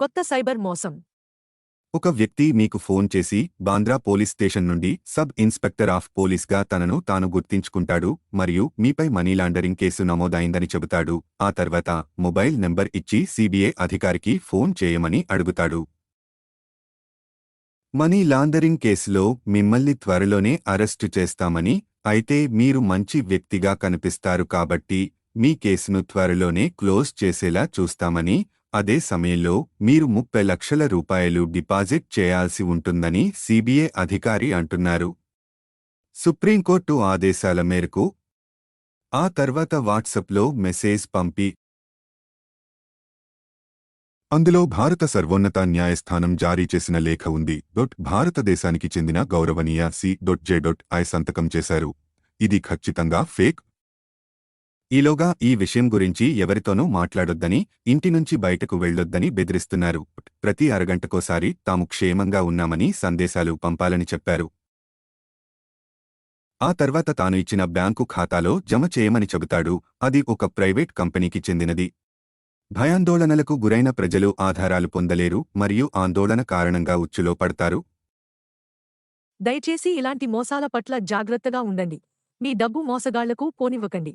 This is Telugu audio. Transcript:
కొత్త సైబర్ మోసం. ఒక వ్యక్తి మీకు ఫోన్ చేసి బాంద్రా పోలీస్ స్టేషన్ నుండి సబ్ ఇన్స్పెక్టర్ ఆఫ్ పోలీస్గా తనను తాను గుర్తించుకుంటాడు మరియు మీపై మనీ లాండరింగ్ కేసు నమోదైందని చెబుతాడు. ఆ తర్వాత మొబైల్ నెంబర్ ఇచ్చి సిబిఐ అధికారికి ఫోన్ చేయమని అడుగుతాడు. మనీ లాండరింగ్ కేసులో మిమ్మల్ని త్వరలోనే అరెస్టు చేస్తామని, అయితే మీరు మంచి వ్యక్తిగా కనిపిస్తారు కాబట్టి మీ కేసును త్వరలోనే క్లోజ్ చేసేలా చూస్తామని, అదే సమయంలో మీరు 30 లక్షల రూపాయలు డిపాజిట్ చేయాల్సి ఉంటుందని సిబిఐ అధికారి అంటున్నారు. సుప్రీంకోర్టు ఆదేశాల మేరకు ఆ తర్వాత వాట్సాప్లో మెసేజ్ పంపి అందులో భారత సర్వోన్నత న్యాయస్థానం జారీ చేసిన లేఖ ఉంది. భారతదేశానికి చెందిన గౌరవనీయ సి.జె.ఐ సంతకం చేశారు. ఇది ఖచ్చితంగా ఫేక్. ఈలోగా ఈ విషయం గురించి ఎవరితోనూ మాట్లాడొద్దని, ఇంటి నుంచి బయటకు వెళ్లొద్దని బెదిరిస్తున్నారు. ప్రతి అరగంటకోసారి తాము క్షేమంగా ఉన్నామని సందేశాలు పంపాలని చెప్పారు. ఆ తర్వాత తాను ఇచ్చిన బ్యాంకు ఖాతాలో జమ చేయమని చెబుతాడు. అది ఒక ప్రైవేట్ కంపెనీకి చెందినది. భయాందోళనలకు గురైన ప్రజలు ఆధారాలు పొందలేరు మరియు ఆందోళన కారణంగా ఉచ్చులో పడతారు. దయచేసి ఇలాంటి మోసాల పట్ల జాగ్రత్తగా ఉండండి. మీ డబ్బు మోసగాళ్లకు పోనివ్వకండి.